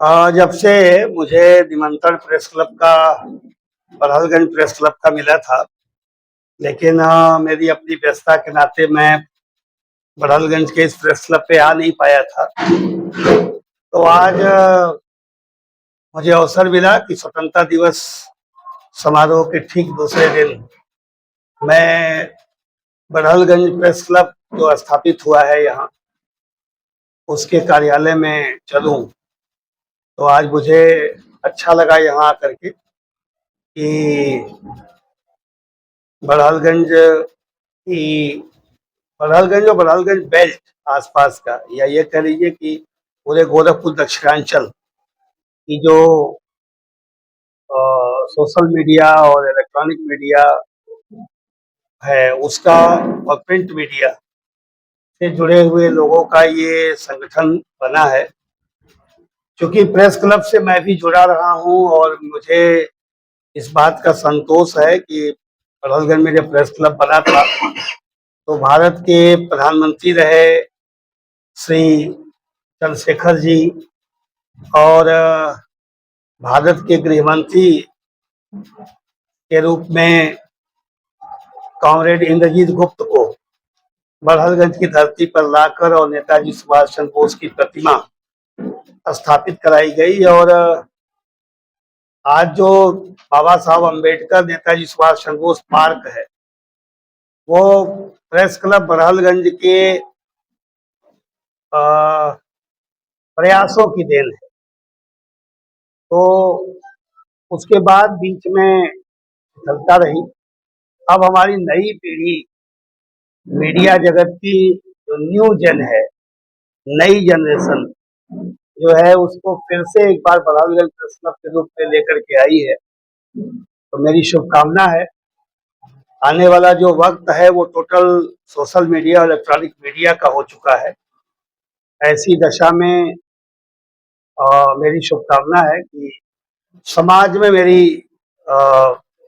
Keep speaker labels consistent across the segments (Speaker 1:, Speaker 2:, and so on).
Speaker 1: जब से मुझे निमंत्रण प्रेस क्लब का बड़हलगंज प्रेस क्लब का मिला था, लेकिन मेरी अपनी व्यस्तता के नाते मैं बड़हलगंज के इस प्रेस क्लब पे आ नहीं पाया था। तो आज मुझे अवसर मिला कि स्वतंत्रता दिवस समारोह के ठीक दूसरे दिन मैं बड़हलगंज प्रेस क्लब जो स्थापित हुआ है यहाँ, उसके कार्यालय में चलूं। तो आज मुझे अच्छा लगा यहाँ आकर के कि बड़हलगंज की बड़हलगंज और बड़हलगंज बेल्ट आसपास का, या ये कह लीजिए कि पूरे गोरखपुर दक्षिणांचल की जो सोशल मीडिया और इलेक्ट्रॉनिक मीडिया है उसका और प्रिंट मीडिया से जुड़े हुए लोगों का ये संगठन बना है। क्योंकि प्रेस क्लब से मैं भी जुड़ा रहा हूँ और मुझे इस बात का संतोष है कि बड़हलगंज में जब प्रेस क्लब बना था तो भारत के प्रधानमंत्री रहे श्री चंद्रशेखर जी और भारत के गृह मंत्री के रूप में कॉमरेड इंद्रजीत गुप्त को बड़हलगंज की धरती पर लाकर और नेताजी सुभाष चंद्र बोस की प्रतिमा स्थापित कराई गई। और आज जो बाबा साहब अम्बेडकर नेताजी सुभाष चंद्र बोस पार्क है, वो प्रेस क्लब बड़हलगंज के प्रयासों की देन है। तो उसके बाद बीच में चलता रही। अब हमारी नई पीढ़ी, मीडिया जगत की जो न्यू जन है, नई जनरेशन जो है, उसको फिर से एक बार बड़हलगंज प्रेस क्लब के रूप में लेकर के आई है। तो मेरी शुभकामना है, आने वाला जो वक्त है वो टोटल सोशल मीडिया और इलेक्ट्रॉनिक मीडिया का हो चुका है। ऐसी दशा में मेरी शुभकामना है कि समाज में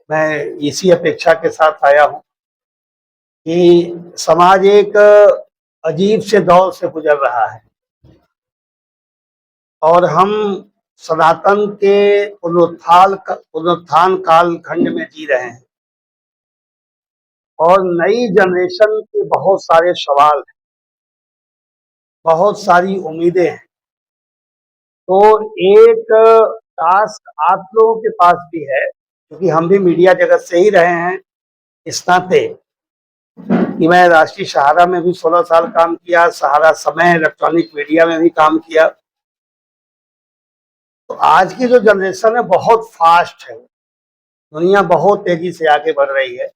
Speaker 1: मैं इसी अपेक्षा के साथ आया हूँ कि समाज एक अजीब से दौर से गुजर रहा है और हम सनातन के पुनरुत्थान कालखंड में जी रहे हैं और नई जनरेशन के बहुत सारे सवाल हैं, बहुत सारी उम्मीदें हैं। तो एक टास्क आप लोगों के पास भी है, क्योंकि हम भी मीडिया जगत से ही रहे हैं इस नाते कि मैं राष्ट्रीय सहारा में भी 16 साल काम किया, सहारा समय इलेक्ट्रॉनिक मीडिया में भी काम किया। तो आज की जो जनरेशन है बहुत फास्ट है, दुनिया बहुत तेजी से आगे बढ़ रही है।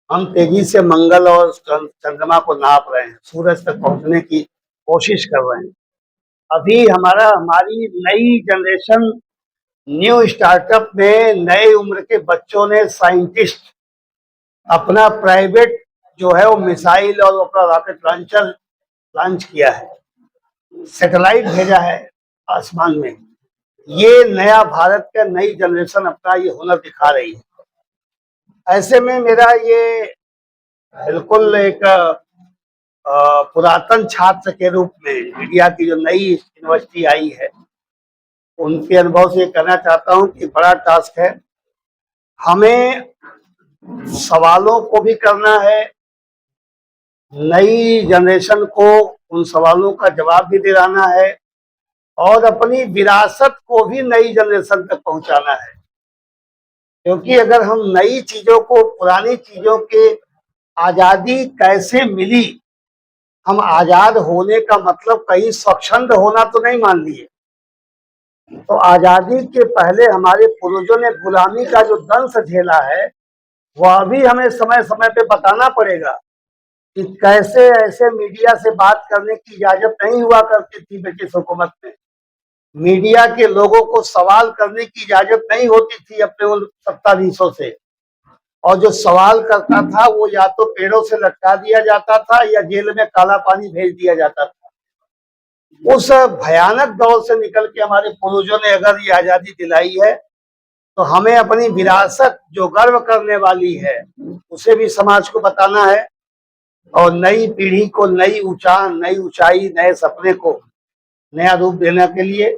Speaker 1: हम तेजी से मंगल और चंद्रमा को नाप रहे हैं, सूरज तक पहुंचने की कोशिश कर रहे हैं। अभी हमारी नई जनरेशन, न्यू स्टार्टअप में नए उम्र के बच्चों ने, साइंटिस्ट अपना प्राइवेट जो है वो मिसाइल और अपना रॉकेट लॉन्चर लॉन्च किया है, सैटेलाइट भेजा है आसमान में। ये नया भारत का नई जनरेशन अपना ये हुनर दिखा रही है। ऐसे में मेरा ये बिल्कुल एक पुरातन छात्र के रूप में मीडिया की जो नई यूनिवर्सिटी आई है, उनके अनुभव से कहना चाहता हूं कि बड़ा टास्क है। हमें सवालों को भी करना है, नई जनरेशन को उन सवालों का जवाब भी दिलाना है और अपनी विरासत को भी नई जनरेशन तक पहुंचाना है। क्योंकि अगर हम नई चीजों को, पुरानी चीजों के आजादी कैसे मिली, हम आजाद होने का मतलब कहीं स्वच्छंद होना तो नहीं मान लिए। तो आजादी के पहले हमारे पूर्वजों ने गुलामी का जो दंश झेला है, वह भी हमें समय समय पे बताना पड़ेगा कि कैसे ऐसे मीडिया से बात करने की इजाजत नहीं हुआ करती थी ब्रिटिश हुकूमत में। मीडिया के लोगों को सवाल करने की इजाजत नहीं होती थी अपने उन सत्ताधीशों से, और जो सवाल करता था वो या तो पेड़ों से लटका दिया जाता था या जेल में काला पानी भेज दिया जाता था। उस भयानक दौर से निकल के हमारे पूर्वजों ने अगर ये आजादी दिलाई है, तो हमें अपनी विरासत जो गर्व करने वाली है उसे भी समाज को बताना है और नई पीढ़ी को नई ऊंचाई, नए सपने को नया रूप देने के लिए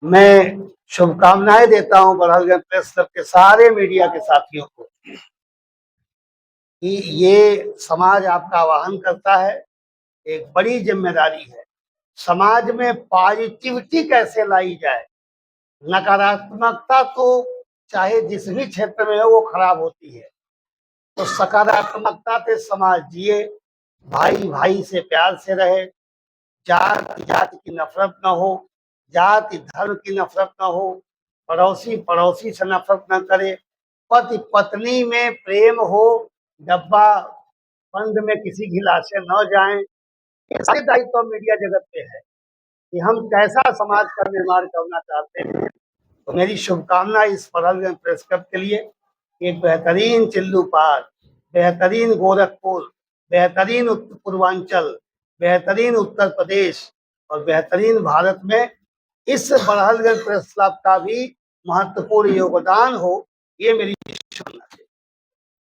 Speaker 1: मैं शुभकामनाएं देता हूं बड़हलगंज प्रेस क्लब के सारे मीडिया के साथियों को कि ये समाज आपका आह्वान करता है, एक बड़ी जिम्मेदारी है। समाज में पॉजिटिविटी कैसे लाई जाए। नकारात्मकता तो चाहे जिस भी क्षेत्र में हो वो खराब होती है, तो सकारात्मकता से समाज जिए, भाई भाई से प्यार से रहे, जाति जाति की नफरत न हो, जाति धर्म की नफरत न हो, पड़ोसी पड़ोसी से नफरत न करे, पति पत्नी में प्रेम हो, डब्बा बंद में किसी की लाशें न जाएं। ये सारे दायित्व मीडिया जगत पे है कि हम कैसा समाज का निर्माण करना चाहते हैं। तो मेरी शुभकामना इस बड़हलगंज प्रेस क्लब के लिए, एक बेहतरीन चिल्लू पार, बेहतरीन गोरखपुर, बेहतरीन उत्तर पूर्वांचल, बेहतरीन उत्तर प्रदेश और बेहतरीन भारत में इस बड़हलगंज प्रेस क्लब का भी महत्वपूर्ण योगदान हो, ये मेरी शुभकामना है।